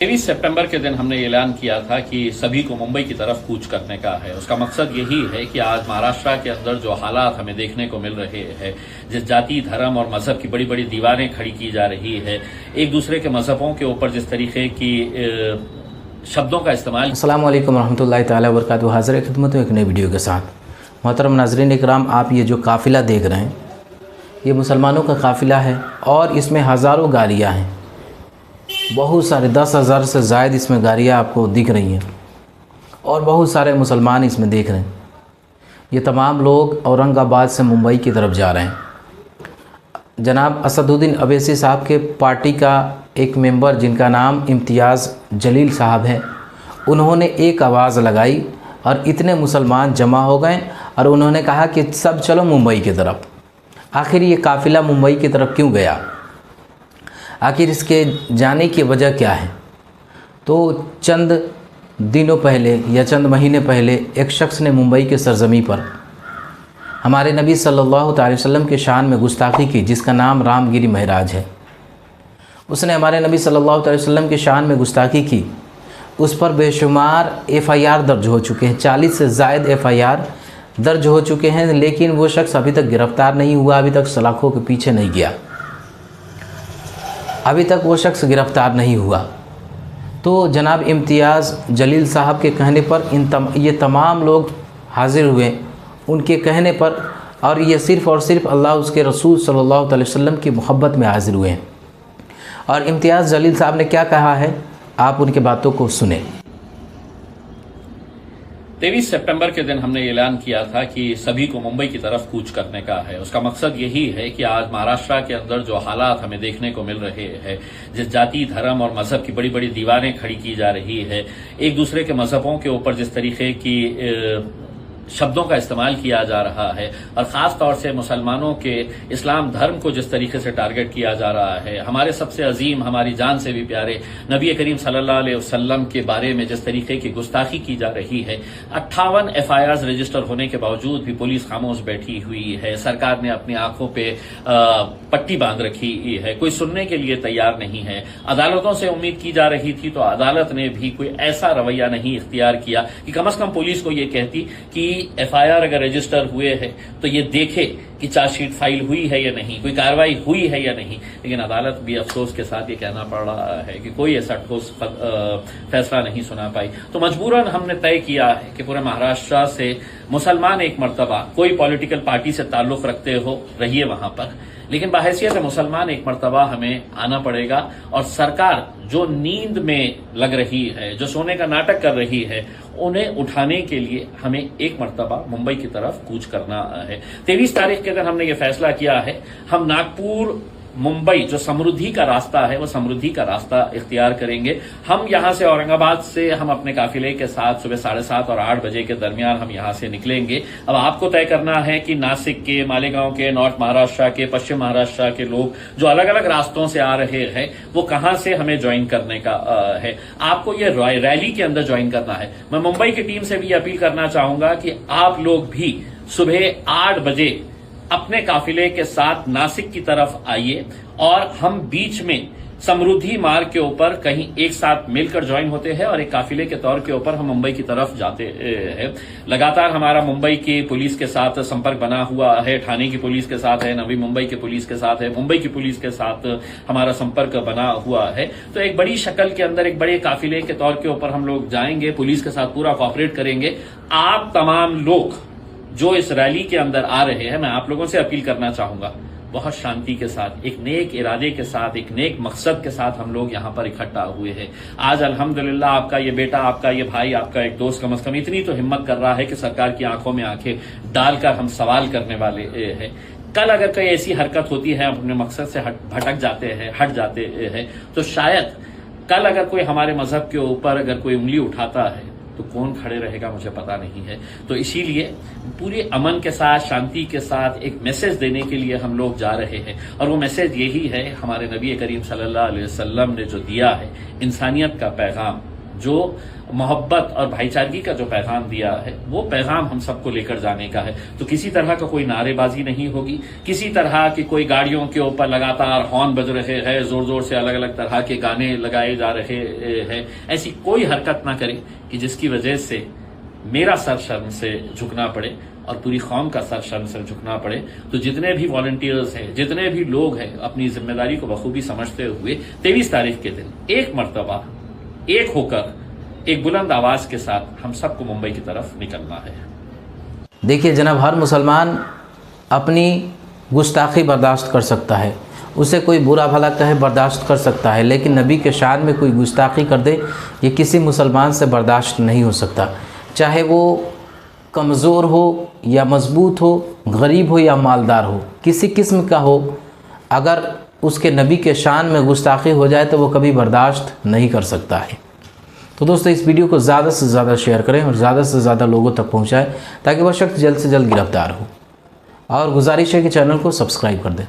23 सितंबर के दिन हमने ऐलान किया था कि सभी को मुंबई की तरफ कूच करने का है। उसका मकसद यही है कि आज महाराष्ट्र के अंदर जो हालात हमें देखने को मिल रहे हैं, जिस जाति, धर्म और मजहब की बड़ी बड़ी दीवारें खड़ी की जा रही है, एक दूसरे के मजहबों के ऊपर जिस तरीके की शब्दों का इस्तेमाल। अस्सलाम वालेकुम रहमतुल्लाहि ताला व बरकातुहू। हाज़िर खिदमत हूँ एक नई वीडियो के साथ। मोहतरम नाज़रीन इकराम, आप ये जो काफ़िला देख रहे हैं ये मुसलमानों का काफ़िला है और इसमें हज़ारों गाड़ियाँ हैं, बहुत सारे 10,000 से ज़ायद इसमें गाड़ियाँ आपको दिख रही हैं और बहुत सारे मुसलमान इसमें देख रहे हैं। ये तमाम लोग औरंगाबाद से मुंबई की तरफ जा रहे हैं। जनाब असदुद्दीन अवैसी साहब के पार्टी का एक मेंबर जिनका नाम इम्तियाज़ जलील साहब है, उन्होंने एक आवाज़ लगाई और इतने मुसलमान जमा हो गए और उन्होंने कहा कि सब चलो मुंबई की तरफ। आखिर ये काफ़िला मुंबई की तरफ क्यों गया, आखिर इसके जाने की वजह क्या है? तो चंद दिनों पहले या चंद महीने पहले एक शख्स ने मुंबई के सरजमी पर हमारे नबी सल्लल्लाहु अलैहि वसल्लम के शान में गुस्ताखी की, जिसका नाम रामगिरी महराज है। उसने हमारे नबी सल्लल्लाहु अलैहि वसल्लम के शान में गुस्ताखी की। उस पर बेशुमार FIR दर्ज हो चुके हैं, 40 से ज़ायद FIR दर्ज हो चुके हैं, लेकिन वो शख्स अभी तक गिरफ़्तार नहीं हुआ, अभी तक सलाखों के पीछे नहीं गया, अभी तक वो शख्स गिरफ़्तार नहीं हुआ। तो जनाब इम्तियाज़ जलील साहब के कहने पर ये तमाम लोग हाज़िर हुए उनके कहने पर, और ये सिर्फ़ और सिर्फ अल्लाह उसके रसूल सल्लल्लाहु अलैहि वसल्लम की मोहब्बत में हाज़िर हुए हैं। और इम्तियाज़ जलील साहब ने क्या कहा है, आप उनकी बातों को सुने। 23 सितंबर के दिन हमने ऐलान किया था कि सभी को मुंबई की तरफ कूच करने का है। उसका मकसद यही है कि आज महाराष्ट्र के अंदर जो हालात हमें देखने को मिल रहे हैं, जिस जाति, धर्म और मजहब की बड़ी बड़ी दीवारें खड़ी की जा रही है, एक दूसरे के मजहबों के ऊपर जिस तरीके की शब्दों का इस्तेमाल किया जा रहा है और ख़ास तौर से मुसलमानों के इस्लाम धर्म को जिस तरीके से टारगेट किया जा रहा है, हमारे सबसे अजीम, हमारी जान से भी प्यारे नबी करीम सल्लल्लाहु अलैहि वसल्लम के बारे में जिस तरीके की गुस्ताखी की जा रही है। 58 FIRs रजिस्टर होने के बावजूद भी पुलिस खामोश बैठी हुई है। सरकार ने अपनी आंखों पे पट्टी बांध रखी है, कोई सुनने के लिए तैयार नहीं है। अदालतों से उम्मीद की जा रही थी तो अदालत ने भी कोई ऐसा रवैया नहीं इख्तियार किया कि कम से कम पुलिस को ये कहती कि FIR अगर रजिस्टर हुए हैं तो ये देखे कि चार्जशीट फाइल हुई है या नहीं, कोई कार्रवाई हुई है या नहीं। लेकिन अदालत भी अफसोस के साथ ये कहना पड़ रहा है कि कोई ऐसा ठोस फैसला नहीं सुना पाई। तो मजबूरन हमने तय किया है कि पूरे महाराष्ट्र से मुसलमान एक मर्तबा, कोई पॉलिटिकल पार्टी से ताल्लुक रखते हो रहिए वहां पर, लेकिन बाहैसियत मुसलमान एक मर्तबा हमें आना पड़ेगा और सरकार जो नींद में लग रही है, जो सोने का नाटक कर रही है, उन्हें उठाने के लिए हमें एक मर्तबा मुंबई की तरफ कूच करना है। 23 तारीख के दिन हमने ये फैसला किया है, हम नागपुर मुंबई जो समृद्धि का रास्ता है वो समृद्धि का रास्ता इख्तियार करेंगे। हम यहां से औरंगाबाद से हम अपने काफिले के साथ सुबह 7:30 और 8 बजे के दरमियान हम यहां से निकलेंगे। अब आपको तय करना है कि नासिक के, मालेगांव के, नॉर्थ महाराष्ट्र के, पश्चिम महाराष्ट्र के लोग जो अलग अलग रास्तों से आ रहे हैं वो कहां से हमें ज्वाइन करने का है। आपको ये रैली के अंदर ज्वाइन करना है। मैं मुंबई की टीम से भी अपील करना चाहूंगा कि आप लोग भी सुबह 8 बजे अपने काफिले के साथ नासिक की तरफ आइए और हम बीच में समृद्धि मार्ग के ऊपर कहीं एक साथ मिलकर ज्वाइन होते हैं और एक काफिले के तौर के ऊपर हम मुंबई की तरफ जाते हैं। लगातार हमारा मुंबई की पुलिस के साथ संपर्क बना हुआ है, ठाणे की पुलिस के साथ है, नवी मुंबई की पुलिस के साथ है, मुंबई की पुलिस के साथ हमारा संपर्क बना हुआ है। तो एक बड़ी शक्ल के अंदर एक बड़े काफिले के तौर के ऊपर हम लोग जाएंगे, पुलिस के साथ पूरा कोऑपरेट करेंगे। आप तमाम लोग जो इस रैली के अंदर आ रहे हैं, मैं आप लोगों से अपील करना चाहूंगा, बहुत शांति के साथ, एक नेक इरादे के साथ, एक नेक मकसद के साथ हम लोग यहां पर इकट्ठा हुए हैं। आज अल्हम्दुलिल्लाह आपका ये बेटा, आपका ये भाई, आपका एक दोस्त कम से कम इतनी तो हिम्मत कर रहा है कि सरकार की आंखों में आंखें डालकर हम सवाल करने वाले हैं। कल अगर कोई ऐसी हरकत होती है, अपने मकसद से हट जाते हैं, तो शायद कल अगर कोई हमारे मजहब के ऊपर अगर कोई उंगली उठाता है तो कौन खड़े रहेगा मुझे पता नहीं है। तो इसीलिए पूरे अमन के साथ, शांति के साथ एक मैसेज देने के लिए हम लोग जा रहे हैं और वो मैसेज यही है, हमारे नबी करीम सल्लल्लाहु अलैहि वसल्लम ने जो दिया है, इंसानियत का पैगाम, जो मोहब्बत और भाईचारगी का जो पैगाम दिया है, वो पैगाम हम सबको लेकर जाने का है। तो किसी तरह का कोई नारेबाजी नहीं होगी, किसी तरह की कोई गाड़ियों के ऊपर लगातार हॉर्न बज रहे हैं, जोर जोर से अलग अलग तरह के गाने लगाए जा रहे हैं, ऐसी कोई हरकत ना करें कि जिसकी वजह से मेरा सर शर्म से झुकना पड़े और पूरी कौम का सर शर्म से झुकना पड़े। तो जितने भी वॉलंटियर्स हैं, जितने भी लोग हैं, अपनी जिम्मेदारी को बखूबी समझते हुए 23 तारीख के दिन एक मर्तबा एक होकर एक बुलंद आवाज के साथ हम सबको मुंबई की तरफ निकलना है। देखिए जनाब, हर मुसलमान अपनी गुस्ताखी बर्दाश्त कर सकता है, उसे कोई बुरा भला कहे बर्दाश्त कर सकता है, लेकिन नबी के शान में कोई गुस्ताखी कर दे ये किसी मुसलमान से बर्दाश्त नहीं हो सकता। चाहे वो कमज़ोर हो या मजबूत हो, गरीब हो या मालदार हो, किसी किस्म का हो, अगर उसके नबी के शान में गुस्ताखी हो जाए तो वो कभी बर्दाश्त नहीं कर सकता है। तो दोस्तों, इस वीडियो को ज़्यादा से ज़्यादा शेयर करें और ज़्यादा से ज़्यादा लोगों तक पहुँचाएँ ताकि वह शख्स जल्द से जल्द गिरफ्तार हो। और गुजारिश है कि चैनल को सब्सक्राइब कर दें।